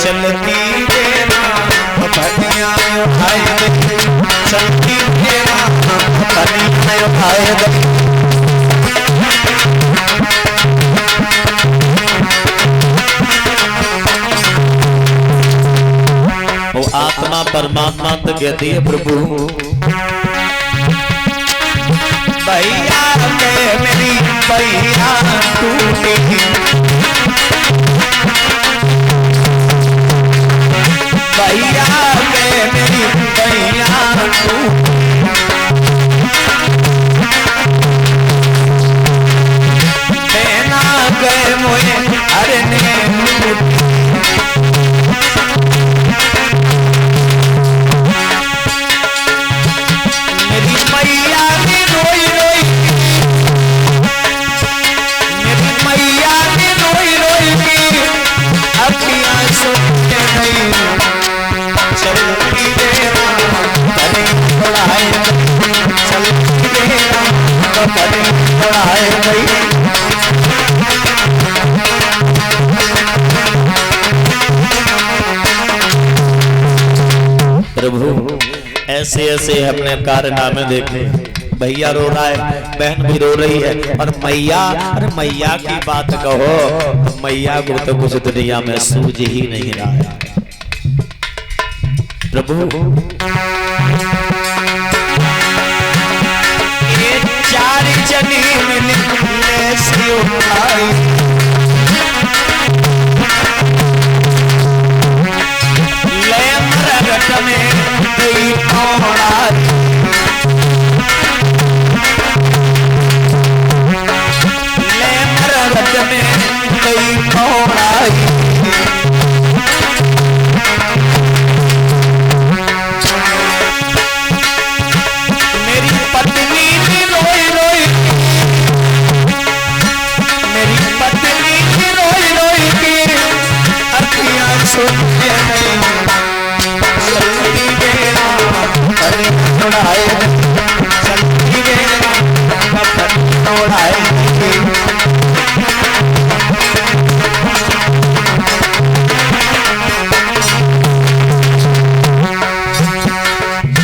चलती बेरा पनिया उठाए दे, चलती बेरा पनिया उठाए दे। वो आत्मा परमात्मा तो कहती है प्रभु भैया के मेरी भैया टूटी, भैया के मेरी भैया टूटी, देना गए मुझे अरे ने प्रभु ऐसे ऐसे अपने कारनामे देखे। भैया रो रहा है, बहन भी रो रही है, और मैया, अरे मैया की बात कहो तो मैया को तो कुछ दुनिया में सूझ ही नहीं रहा है। प्रभु ये चार जनी मिलने से उठाई, ले मरगट में गई औरात, ले मरगट में गई औरात,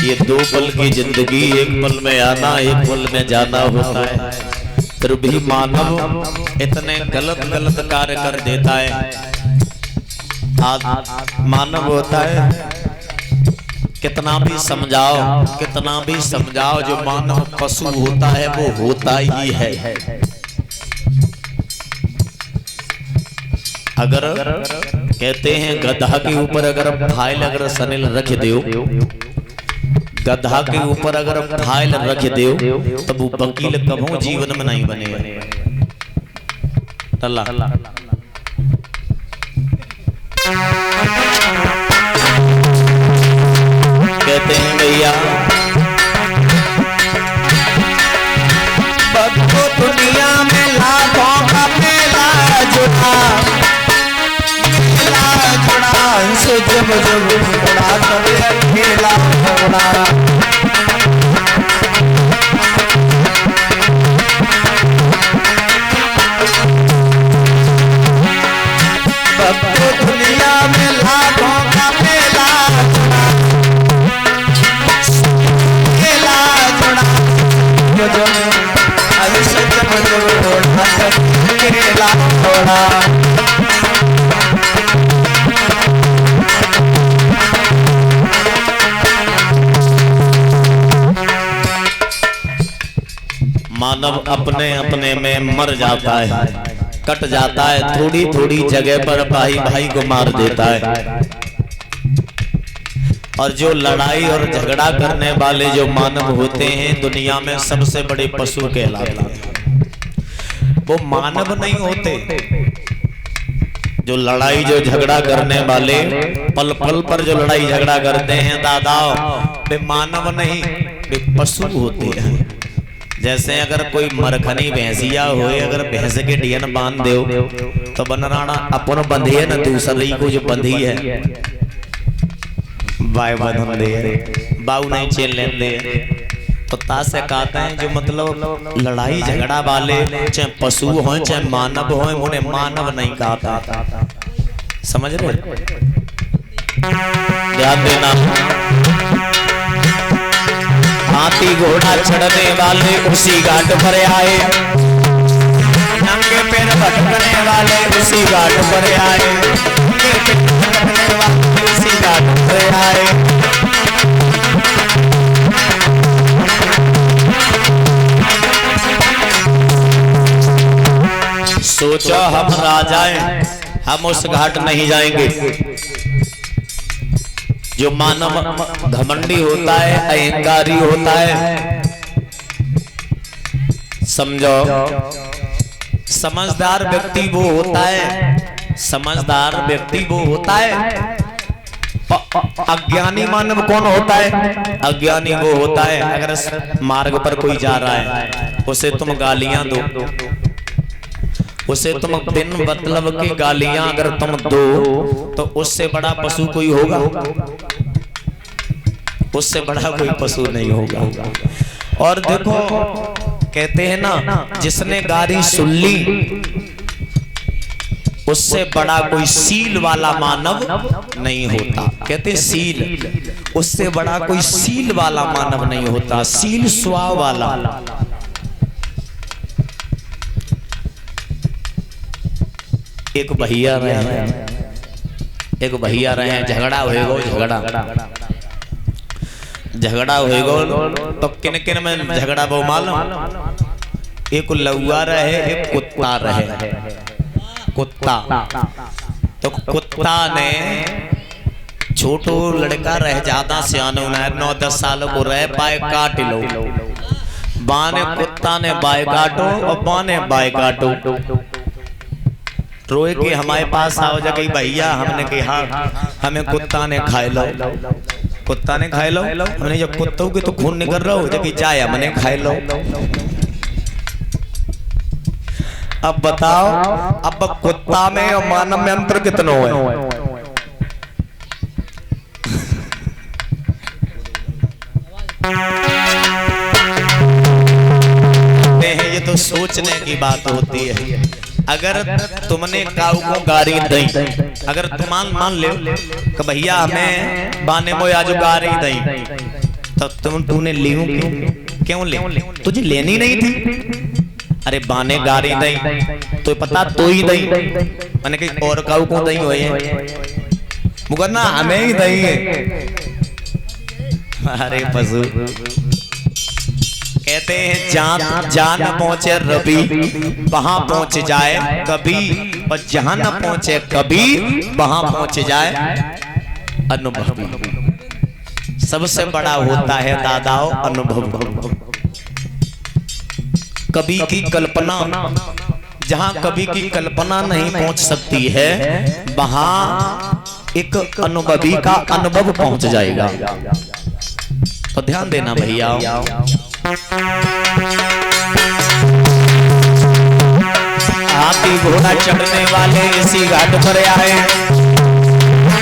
ये दो पल की जिंदगी, एक पल में आना एक पल में जाना होता है, फिर भी मानव इतने गलत गलत कार्य कर देता है। मानव होता है कितना भी समझाओ, जो मानव पशु होता है वो होता ही है। अगर कहते हैं गधा के ऊपर अगर फाइल अगर सनिल रख दो, गधा के ऊपर अगर फाइल रख दो तब वो वकील कभू जीवन में नहीं बनेगा। कहते हैं भैया बदो दुनिया में लाखों का मेला जुड़ा, से जब जब बड़ा करे अकेला बड़ा, बदो दुनिया में लाखों का मेला मानव अपने अपने में मर जाता है, कट जाता है, थोड़ी थोड़ी जगह पर भाई भाई को मार देता है। और जो लड़ाई और झगड़ा करने वाले जो मानव होते हैं दुनिया में सबसे बड़े पशु कहलाते हैं। वो मानव नहीं होते। जो लड़ाई जो झगड़ा करने वाले पल पल पर जो लड़ाई झगड़ा करते हैं दादाओ, वे मानव नहीं, वे पशु होते हैं। जैसे अगर कोई मरखनी भैंसिया होए, अगर भैंस के डियन बांध दो तो बनराना अपन बंधी है ना, दूसरी को जो बंधी है बाय बंधन दे बाऊ नहीं चेन लेते। तो तासे कहते हैं जो मतलब लड़ाई झगड़ा वाले चाहे पशु हो चाहे मानव हो, उन्हें मानव नहीं कहता। समझ रहे? ध्यान देना। हाथी घोड़ा चढ़ने वाले उसी घाट पर आए, नंगे पैर भटकने वाले उसी घाट पर आए, नंगे पैर भटकने वाले उसी घाट पर आए। सोचो हम राजाएं, हम उस घाट नहीं जाएंगे। जो मानव घमंडी होता है, अहंकारी होता है, समझो समझदार व्यक्ति वो होता है, समझदार व्यक्ति वो होता है। अज्ञानी मानव कौन होता है? अज्ञानी वो होता है अगर मार्ग पर कोई जा रहा है उसे तुम गालियां दो, उसे तुम बिन मतलब की गालियां अगर तुम दो तो उससे बड़ा पशु कोई होगा? उससे बड़ा कोई पशु नहीं होगा। और देखो कहते हैं ना, जिसने गाली सुन ली उससे बड़ा कोई सील वाला मानव नहीं होता। कहते सील, उससे बड़ा कोई सील वाला मानव नहीं होता, सील स्वभाव वाला। एक भैया रहे, एक भैया रहे, झगड़ा होएगो, झगड़ा होएगो तो किन किन में झगड़ा वो मालूम? एक लौआ रहे, एक कुत्ता रहे। कुत्ता तो कुत्ता ने छोटो लड़का रहे, ज्यादा सियानो ना 9-10 साल को रहे, बाय काट लो। बाने कुत्ता ने बाय काटो और बाने बाय काटो। रोए के हमारे पास आओ जा कही भैया, हमने कहा हमें कुत्ता ने खाए लो, कुत्ता ने खाए लो। हमने जब कुत्तों के तो खून निकल रहा हो जब जाए हमने खाए लो। अब बताओ, अब कुत्ता में और मानव में अंतर कितना है? ये तो सोचने की बात होती है। अगर तुमने काऊ को गारी दी, अगर तुम मान ले कि भैया हमें बाने में आज गारी दी, तो तूने ली क्यों ले? तुझे लेनी नहीं थी। अरे बाने गारी दी तो पता तो ही दी, मैंने कहीं और काऊ को दी हुई है, मगर ना हमें ही दी है। अरे पशु कहते हैं जान पहुंचे रवि वहां पहुंच जाए कभी, और जहां न पहुंचे कभी वहां पहुंच जाए अनुभव। सबसे बड़ा होता है दादाओ अनुभव। कभी की कल्पना, जहां कभी की कल्पना नहीं पहुंच सकती है वहां एक अनुभवी का अनुभव पहुंच जाएगा। तो ध्यान देना भैया। हाथी घोड़ा चढ़ने वाले इसी घाट पर आए,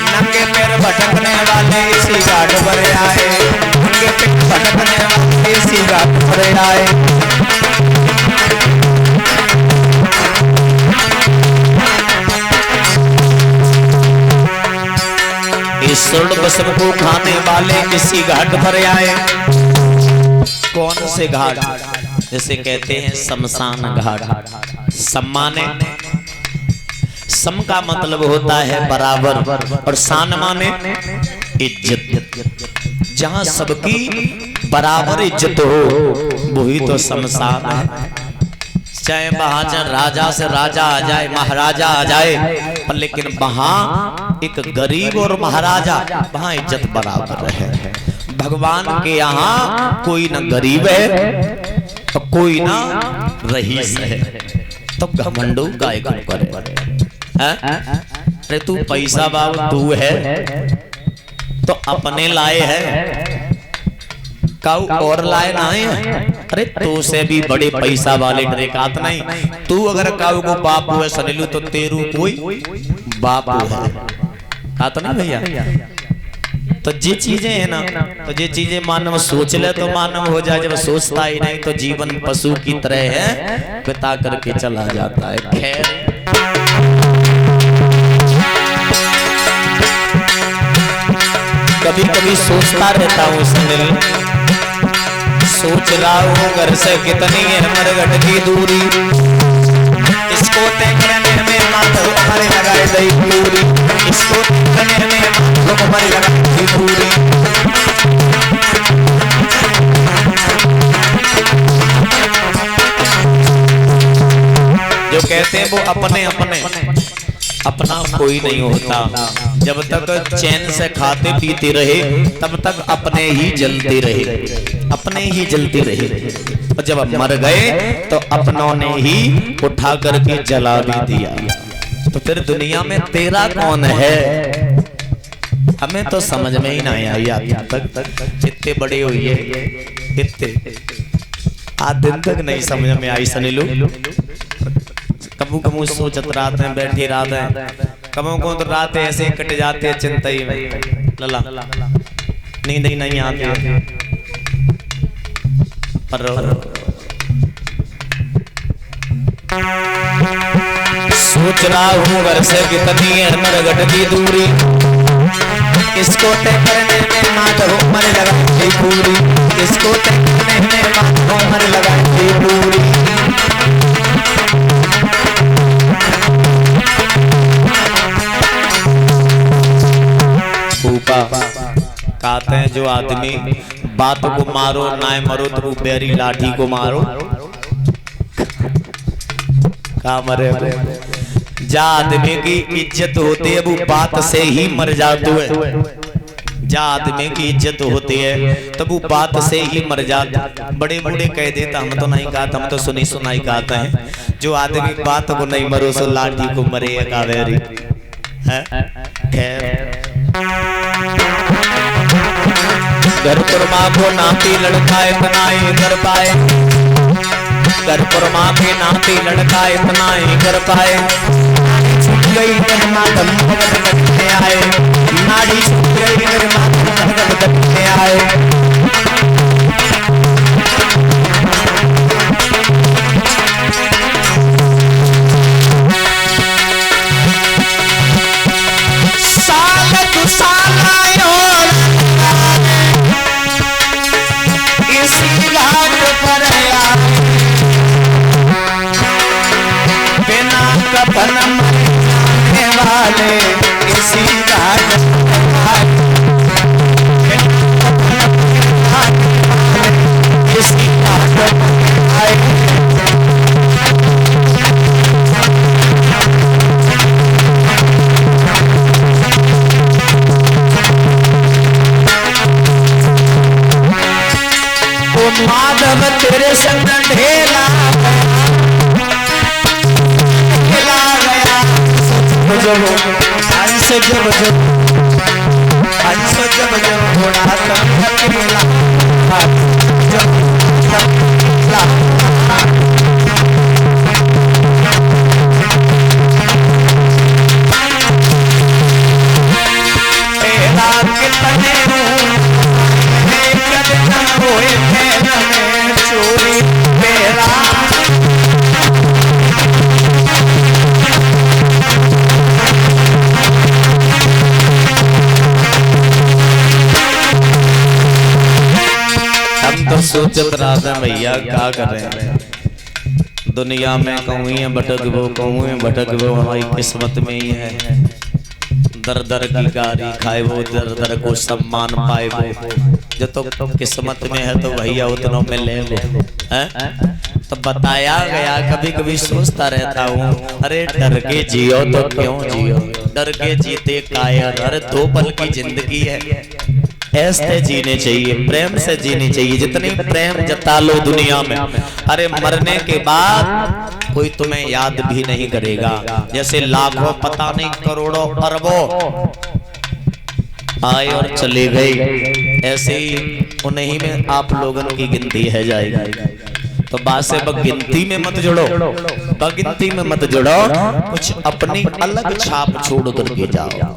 नंगे पैर भटकने वाले इसी घाट पर आए, नंगे पैर भटकने वाले इसी घाट पर आए। इस स्वर्ण बसर को खाने वाले इसी घाट पर आए। कौन से घाट? जैसे कहते हैं शमशान घाट। सम्माने, सम का मतलब होता है बराबर, और शान माने इज्जत। जहां सबकी बराबर इज्जत हो वही तो शमशान है। चाहे वहां राजा से राजा आ जाए, महाराजा आ जाए, पर लेकिन वहां एक गरीब और महाराजा वहां इज्जत बराबर है। भगवान के यहाँ कोई न गरीब है तो कोई ना रईस है। तो घमंडू गाय को करे। अरे तू पैसा बाब तू है तो अपने लाए है, काऊ और लाए ना है। अरे तू से भी बड़े पैसा वाले डरेकात नहीं। तू अगर काऊ को बापू है सनीलू तो तेरू कोई बापू है, आता नहीं भैया। तो ये चीजें है ना, तो ये चीजें मानव सोच ले तो मानव हो जाए। जब सोचता ही नहीं तो जीवन पशु की तरह है, बिता करके चला जाता है। खैर कभी कभी सोचता रहता हूँ सुनील, सोच रहा हूँ घर से कितनी है मरघट की दूरी, इसको तय करने में माधव हमारे लगाए दई पूरी, इसको करने में माधव हमारे लगाए दई पूरी। जो कहते हैं वो अपने अपने, अपना कोई नहीं होता। जब तक चैन से खाते पीते रहे तब तक अपने ही जलते रहे, अपने ही जलते रहे, और जब मर गए तो अपनों ने ही उठा करके जला भी दिया। तो फिर दुनिया में तेरा कौन है? हमें तो समझ में ही नहीं आई आज तक, इतने बड़े हुए इतने आज दिन तक नहीं समझ में आई सनीलू। कबू कबू सोचत रात में बैठी रात है, कबू को तो रात ऐसे कट जाते हैं चिंता ही में, लला नींद ही नहीं आती। पर सोच रहा हूँ घर से कितनी है मरघट की दूरी, इसको तय करने में माधव मर लगाई पूरी, इसको तय करने में माधव मर लगाई पूरी। कहते हैं जो आदमी बात को मारो ना मरो तो बेरी लाठी को मारो, का मरे जा आदमी की इज्जत होती है वो बात से ही मर जाते है, जा आदमी की इज्जत होती है तब वो बात से ही मर जाते। बड़े बड़े कह देता हम तो नहीं कहता, हम तो सुनी सुनाई कहते हैं, जो आदमी बात को नहीं मरो सो लाठी को मरे कावेरी है। खैर घर पर माँ को नाती लड़का इतना ही कर पाए, घर पर माँ के नाती लड़का इतना ही कर पाए। छूट गई मातम भगत करते आए, नाड़ी छूट गई मातम भगत करते आए। माधव तेरे संग ढेला गया, हंस जब घोड़ा अकेला सोचत राधा भैया क्या कर रहे हैं दुनिया में, कहूँ भटक वो हमारी किस्मत में ही है। दर दर की गारी खाए वो, दर दर को सम्मान पाए वो, जो तो किस्मत में है तो भैया उतनों में ले लो। तो बताया गया, कभी कभी सोचता रहता हूँ, अरे डर के जियो तो क्यों जियो, डर के जीते कायर। अरे 2 पल की जिंदगी है, ऐसे जीने चाहिए, प्रेम से जीनी चाहिए। जितनी प्रेम जता लो दुनिया में, अरे मरने के बाद कोई तुम्हें याद भी नहीं करेगा। जैसे लाखों पता नहीं करोड़ों अरबों आए और चले गए, ऐसे ही उन्हीं में आप लोगों की गिनती है जाएगी। तो बात से गिनती में मत जुड़ो, गिनती में मत जुड़ो, कुछ अपनी अलग छाप छोड़ करके जाओ।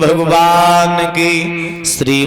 भगवान की। श्री